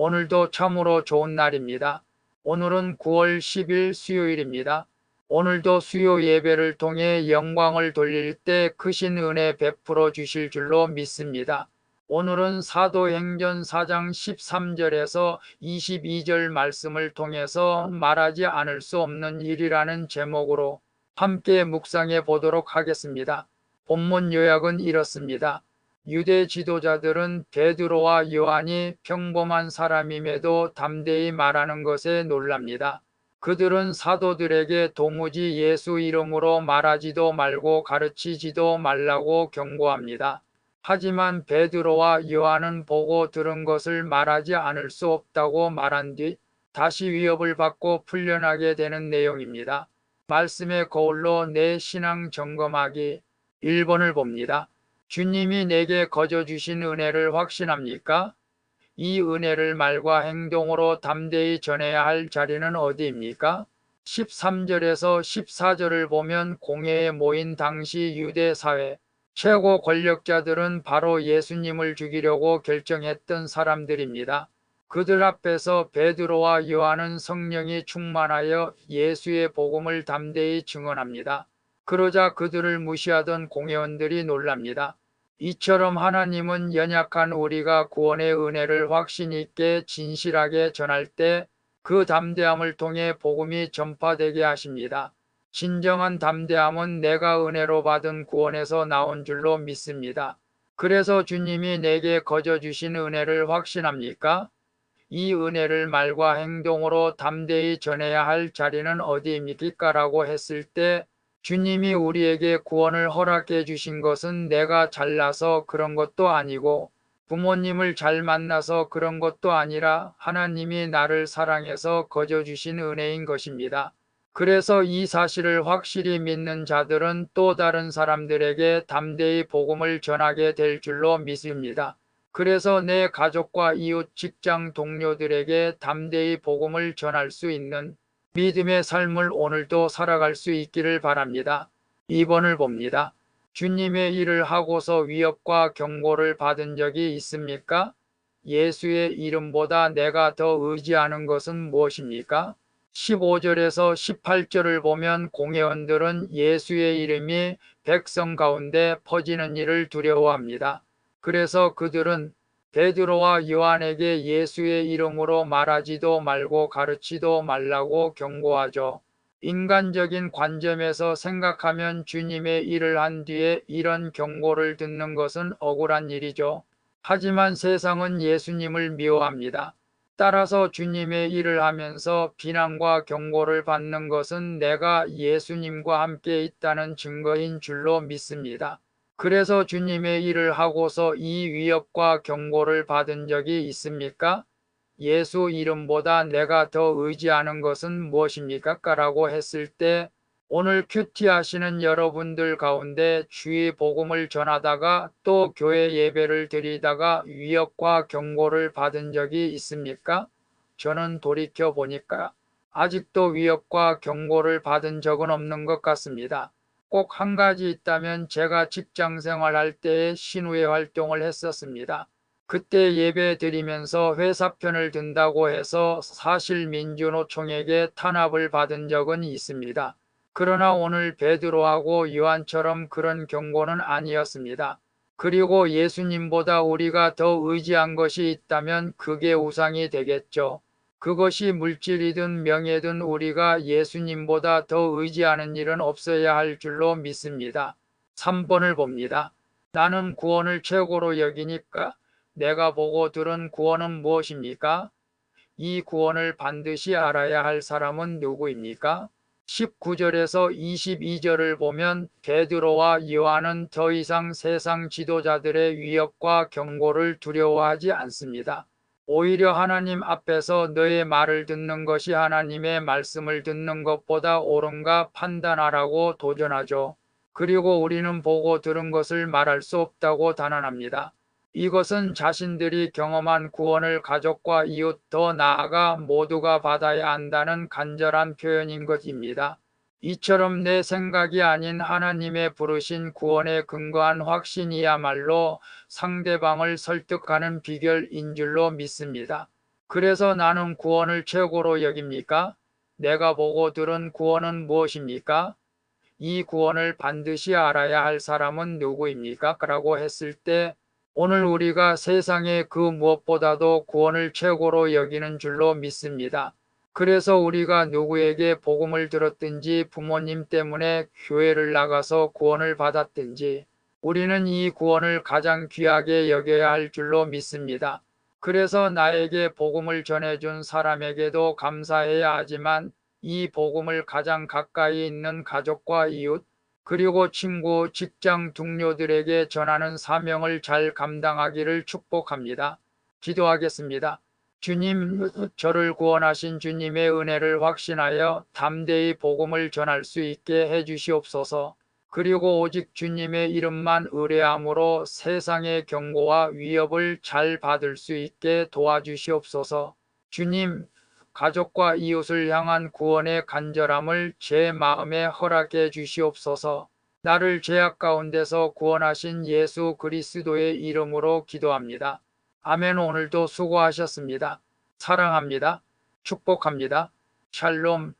오늘도 참으로 좋은 날입니다. 오늘은 9월 10일 수요일입니다. 오늘도 수요 예배를 통해 영광을 돌릴 때 크신 은혜 베풀어 주실 줄로 믿습니다. 오늘은 사도행전 4장 13절에서 22절 말씀을 통해서 말하지 않을 수 없는 일이라는 제목으로 함께 묵상해 보도록 하겠습니다. 본문 요약은 이렇습니다. 유대 지도자들은 베드로와 요한이 평범한 사람임에도 담대히 말하는 것에 놀랍니다. 그들은 사도들에게 도무지 예수 이름으로 말하지도 말고 가르치지도 말라고 경고합니다. 하지만 베드로와 요한은 보고 들은 것을 말하지 않을 수 없다고 말한 뒤 다시 위협을 받고 풀려나게 되는 내용입니다. 말씀의 거울로 내 신앙 점검하기 1번을 봅니다. 주님이 내게 거저 주신 은혜를 확신합니까? 이 은혜를 말과 행동으로 담대히 전해야 할 자리는 어디입니까? 13절에서 14절을 보면 공회에 모인 당시 유대 사회 최고 권력자들은 바로 예수님을 죽이려고 결정했던 사람들입니다. 그들 앞에서 베드로와 요한은 성령이 충만하여 예수의 복음을 담대히 증언합니다. 그러자 그들을 무시하던 공회원들이 놀랍니다. 이처럼 하나님은 연약한 우리가 구원의 은혜를 확신 있게 진실하게 전할 때 그 담대함을 통해 복음이 전파되게 하십니다. 진정한 담대함은 내가 은혜로 받은 구원에서 나온 줄로 믿습니다. 그래서 주님이 내게 거저 주신 은혜를 확신합니까? 이 은혜를 말과 행동으로 담대히 전해야 할 자리는 어디입니까? 라고 했을 때 주님이 우리에게 구원을 허락해 주신 것은 내가 잘나서 그런 것도 아니고 부모님을 잘 만나서 그런 것도 아니라 하나님이 나를 사랑해서 거저 주신 은혜인 것입니다. 그래서 이 사실을 확실히 믿는 자들은 또 다른 사람들에게 담대히 복음을 전하게 될 줄로 믿습니다. 그래서 내 가족과 이웃 직장 동료들에게 담대히 복음을 전할 수 있는 믿음의 삶을 오늘도 살아갈 수 있기를 바랍니다. 2번을 봅니다. 주님의 일을 하고서 위협과 경고를 받은 적이 있습니까? 예수의 이름보다 내가 더 의지하는 것은 무엇입니까? 15절에서 18절을 보면 공회원들은 예수의 이름이 백성 가운데 퍼지는 일을 두려워합니다. 그래서 그들은 베드로와 요한에게 예수의 이름으로 말하지도 말고 가르치도 말라고 경고하죠. 인간적인 관점에서 생각하면 주님의 일을 한 뒤에 이런 경고를 듣는 것은 억울한 일이죠. 하지만 세상은 예수님을 미워합니다. 따라서 주님의 일을 하면서 비난과 경고를 받는 것은 내가 예수님과 함께 있다는 증거인 줄로 믿습니다. 그래서 주님의 일을 하고서 이 위협과 경고를 받은 적이 있습니까? 예수 이름보다 내가 더 의지하는 것은 무엇입니까? 라고 했을 때 오늘 큐티 하시는 여러분들 가운데 주의 복음을 전하다가 또 교회 예배를 드리다가 위협과 경고를 받은 적이 있습니까? 저는 돌이켜 보니까 아직도 위협과 경고를 받은 적은 없는 것 같습니다. 꼭 한 가지 있다면 제가 직장 생활할 때에 신우회 활동을 했었습니다. 그때 예배 드리면서 회사 편을 든다고 해서 사실민주노총에게 탄압을 받은 적은 있습니다. 그러나 오늘 베드로하고 요한처럼 그런 경고는 아니었습니다. 그리고 예수님보다 우리가 더 의지한 것이 있다면 그게 우상이 되겠죠. 그것이 물질이든 명예든 우리가 예수님보다 더 의지하는 일은 없어야 할 줄로 믿습니다. 3번을 봅니다. 나는 구원을 최고로 여기니까 내가 보고 들은 구원은 무엇입니까? 이 구원을 반드시 알아야 할 사람은 누구입니까? 19절에서 22절을 보면 베드로와 요한은 더 이상 세상 지도자들의 위협과 경고를 두려워하지 않습니다. 오히려 하나님 앞에서 너의 말을 듣는 것이 하나님의 말씀을 듣는 것보다 옳은가 판단하라고 도전하죠. 그리고 우리는 보고 들은 것을 말할 수 없다고 단언합니다. 이것은 자신들이 경험한 구원을 가족과 이웃 더 나아가 모두가 받아야 한다는 간절한 표현인 것입니다. 이처럼 내 생각이 아닌 하나님의 부르신 구원에 근거한 확신이야말로 상대방을 설득하는 비결인 줄로 믿습니다. 그래서 나는 구원을 최고로 여깁니까? 내가 보고 들은 구원은 무엇입니까? 이 구원을 반드시 알아야 할 사람은 누구입니까? 라고 했을 때 오늘 우리가 세상의 그 무엇보다도 구원을 최고로 여기는 줄로 믿습니다. 그래서 우리가 누구에게 복음을 들었든지 부모님 때문에 교회를 나가서 구원을 받았든지 우리는 이 구원을 가장 귀하게 여겨야 할 줄로 믿습니다. 그래서 나에게 복음을 전해준 사람에게도 감사해야 하지만 이 복음을 가장 가까이 있는 가족과 이웃, 그리고 친구, 직장 동료들에게 전하는 사명을 잘 감당하기를 축복합니다. 기도하겠습니다. 주님, 저를 구원하신 주님의 은혜를 확신하여 담대히 복음을 전할 수 있게 해주시옵소서. 그리고 오직 주님의 이름만 의뢰함으로 세상의 경고와 위협을 잘 받을 수 있게 도와주시옵소서. 주님, 가족과 이웃을 향한 구원의 간절함을 제 마음에 허락해 주시옵소서. 나를 죄악 가운데서 구원하신 예수 그리스도의 이름으로 기도합니다. 아멘. 오늘도 수고하셨습니다. 사랑합니다. 축복합니다. 샬롬.